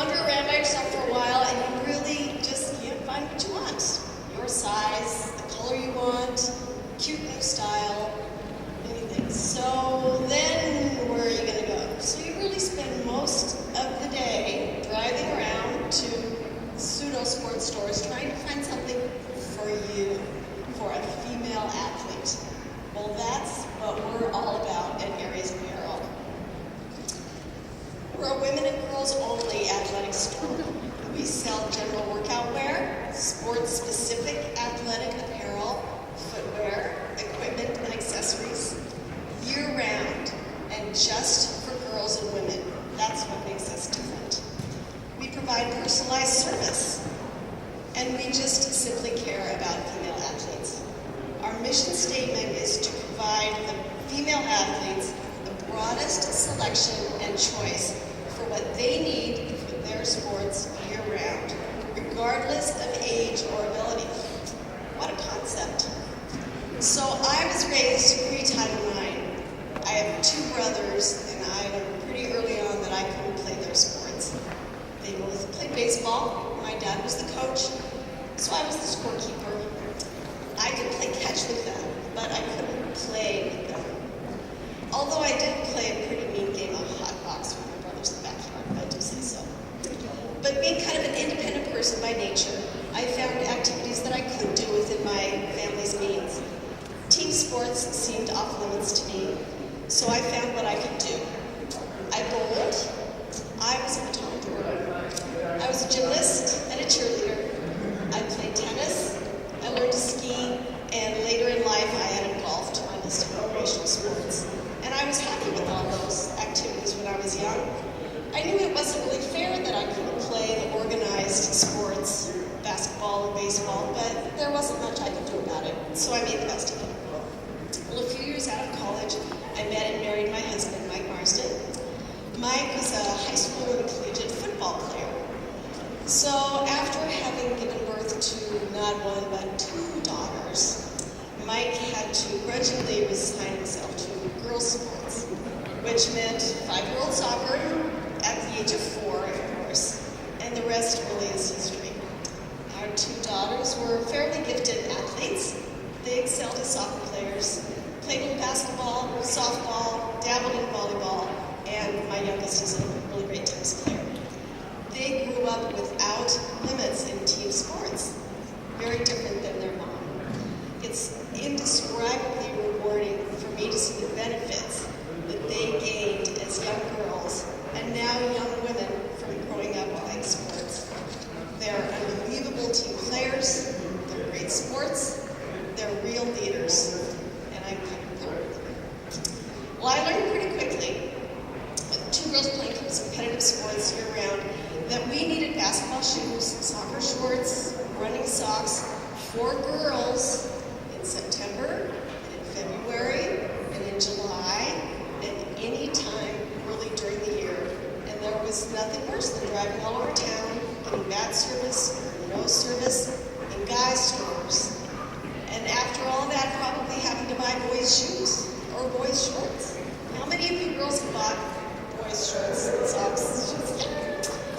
wander around by yourself for a while and you really just can't find what you want. Your size, the color you want, cute new style, anything. So then where are you going to go? So you really spend most of the day driving around to pseudo sports stores trying to find something for you, for a female athlete. Well, that's what we're all about at Aries Apparel. We're a women and girls only athletic store. We sell general workout wear, sports-specific athletic apparel, footwear, equipment, and accessories, year-round, and just for girls and women. That's what makes us different. We provide personalized service, and we just simply care about female athletes. Our mission statement is to provide the female athletes the broadest selection and choice for what they need for their sports year-round, regardless of age or ability. What a concept. So I was raised pre-Title IX. I have two brothers, and I learned pretty early on that I couldn't play their sports. They both played baseball. My dad was the coach, so I was the scorekeeper. I could play catch with them, but I couldn't play with them. Although I did play a pretty mean game of hot box with my brothers in the backyard, if I do say so. But being kind of an independent person by nature, I found activities that I could do within my family's means. Team sports seemed off limits to me, so I found what I could do. I bowled. I was a photographer. I was a gymnast and a cheerleader. I played tennis. I learned to ski, and later in life I added golf to my list of recreational sports. And I was happy with all those activities when I was young. I knew it wasn't really fair that I couldn't play the organized sports, basketball and baseball, but there wasn't much I could do about it, so I made the best of it. Well, a few years out of college, I met and married my husband, Mike Marsden. Mike was a high school and collegiate football player. So after having given birth to not one but two daughters, Mike had to grudgingly resign himself to girls' sports, which meant 5-year-old soccer at the age of 4, of course, and the rest really is history. Our two daughters were fairly gifted athletes. They excelled as soccer players, played in basketball, softball, dabbled in volleyball, and my youngest is a really great tennis player. They grew up without limits in team sports, very different than their mom. It's indescribably rewarding for me to see the benefits that they gained as young girls and now young women from growing up playing sports. They're unbelievable team players, they're great sports, they're real leaders, and I'm kind of proud of them. Well, I learned pretty quickly, with two girls playing competitive sports year-round, that we needed basketball shoes, soccer shorts, running socks for girls in September, and in February, and in July, and any time really during the year. And there was nothing worse than driving all over town, getting bad service, or no service, in guys' stores. And after all that, probably having to buy boys' shoes or boys' shorts. How many of you girls have bought boys' shorts and socks?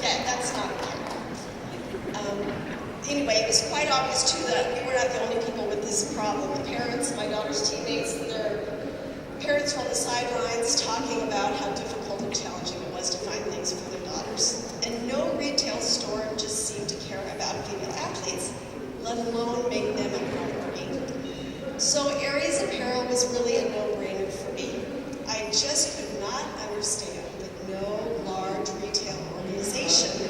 Yeah, that's not fair. Anyway, it was quite obvious, too, that we were not the only people with this problem. The parents, my daughter's teammates, their parents were on the sidelines talking about how difficult and challenging it was to find things for their daughters. And no retail store just seemed to care about female athletes, let alone make them a priority. So Aries Apparel was really a no-brainer for me. I just could not understand that no large retail organization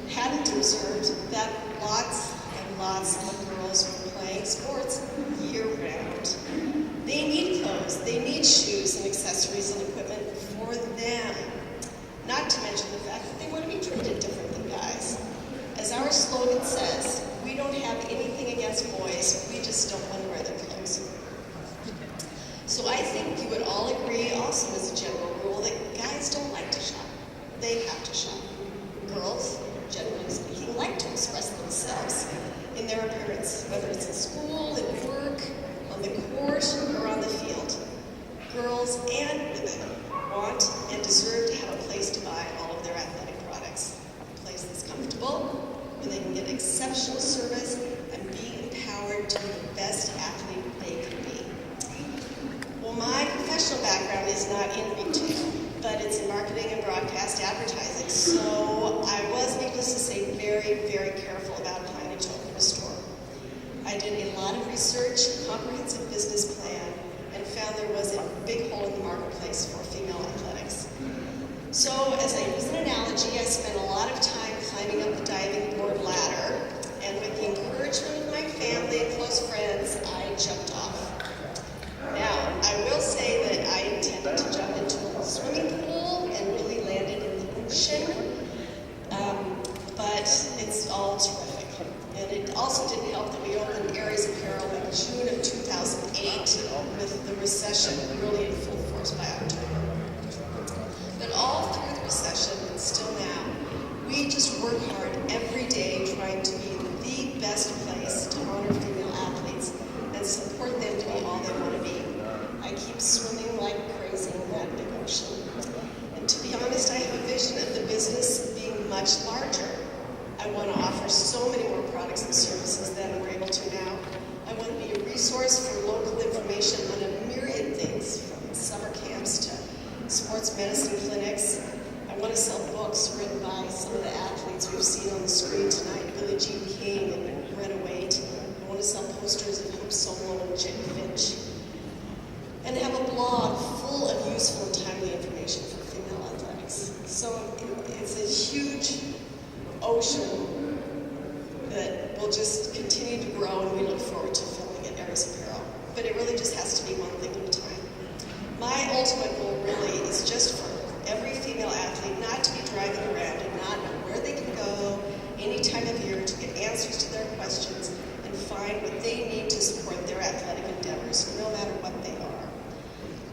hadn't observed that lots and lots of girls were playing sports year-round. They need clothes, they need shoes and accessories and equipment for them. Not to mention the fact that they want to be treated different than guys. As our slogan says, we don't have anything against boys, we just don't want to wear their clothes. So I think you would all agree also as a general rule that guys don't like to shop. They have to shop. Girls, generally speaking, like to express themselves in their appearance not in retail, but it's in marketing and broadcast advertising. So I was, needless to say, very, very careful about planning to open a store. I did a lot of research, comprehensive business plan, and found there was a big hole in the marketplace for female athletics. So as I use an analogy, I spent a lot of time climbing up the diving board ladder, and with the encouragement of my family and close friends, I jumped off. Now, I will say that I intended to jump into a swimming pool and really landed in the ocean, but it's all terrific. And it also didn't help that we opened Aries Apparel in June of 2008, with the recession really in full force by October. But all through the recession, and still now, we just work hard every day trying to be the best place to honor female athletes and support them to be all they want to be. I keep swimming like crazy in that big ocean. And to be honest, I have a vision of the business being much larger. I want to offer so many more products and services than we're able to now. I want to be a resource for local information on a myriad things, from summer camps to sports medicine clinics. I want to sell books written by some of the athletes we've seen on the screen tonight, Billie Jean King and Greta Waite. I want to sell posters of Hope Solo and Jen Finch. And have a blog full of useful and timely information for female athletics. So it's a huge ocean that will just continue to grow, and we look forward to filling it Aries Apparel. But it really just has to be one thing at a time. My ultimate goal really is just for every female athlete not to be driving around and not know where they can go any time of year to get answers to their questions and find what they need to support their athletic endeavors, no matter what they are.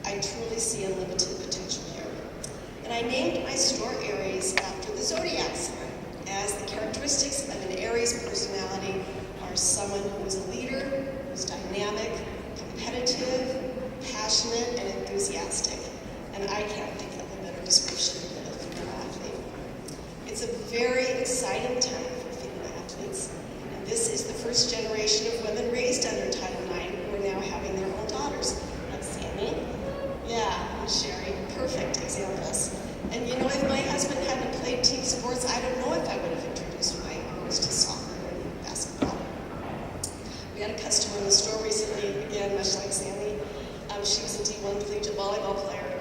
I truly see unlimited potential here. And I named my store Aries after the zodiac sign, as the characteristics of an Aries personality are someone who is a leader, who's dynamic, competitive, passionate, and enthusiastic. And I can't think of a better description of a female athlete. It's a very exciting time for female athletes. And this is the first generation of women raised under Title IX who are now having their own daughters. Like Sammy. Yeah, and Sherry. Perfect examples. And you know, if my husband hadn't played team sports, I don't know if I would have introduced my girls to soccer and basketball. We had a customer in the store recently, again, much like Sammy. She was a D1 collegiate volleyball player.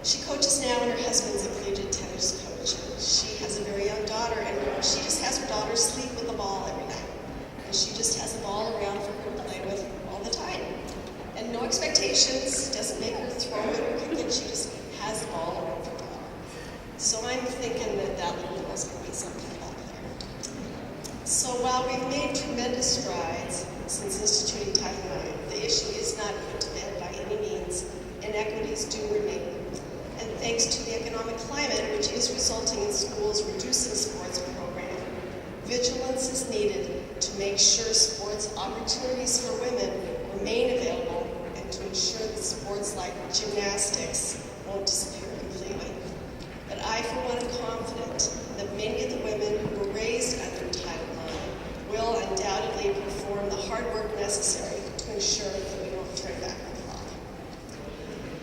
She coaches now, and her husband's a collegiate tennis coach. She has a very young daughter, and she just has her daughter sleep with the ball every night. And she just has a ball around for her to play with all the time. And no expectations, doesn't make her throw it or kick it, she just has a ball around for her daughter. So I'm thinking that that little girl's going to be something back there. So while we've made tremendous strides since instituting Title IX, the issue is not put to bed by any means. Inequities do remain. And thanks to the economic climate, which is resulting in schools reducing sports programming, vigilance is needed to make sure sports opportunities for women remain available and to ensure that sports like gymnastics won't disappear completely. But I, for one, am confident that many of the women who were raised under Title IX will undoubtedly perform the hard work necessary to ensure that we don't turn back the clock.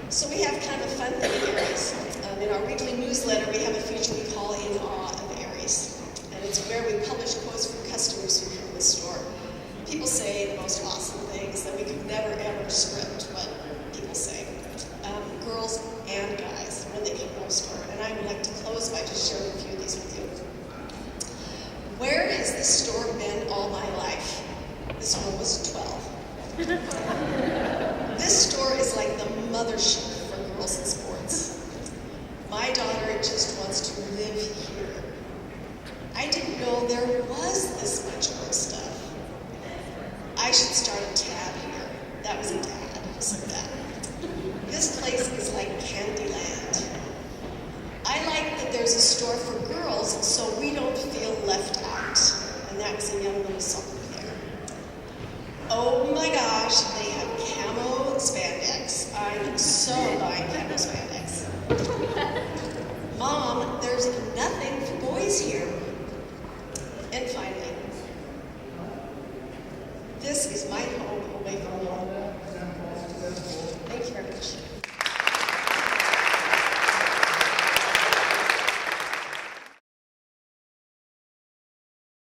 So we have kind of a fun thing in Aries. In our weekly newsletter, we have a feature we call In Awe of Aries. And it's where we publish quotes from customers who come to the store. People say the most awesome things that we could never, ever script what people say. Girls and guys, when they come to our store. And I would like to close by just sharing a few of these with you. Where has this store been all my life? This one was 12. This store is like the mothership for girls in sports. My daughter just wants to live here. I didn't know there was this much good stuff. I should start a tab here. That was a dad who said that. This place is like Candyland. I like that there's a store for girls so we don't feel left out. And that was a young little soccer player. Oh my gosh, they have camo spandex. I'm so buying camo spandex. Mom, there's nothing for boys here.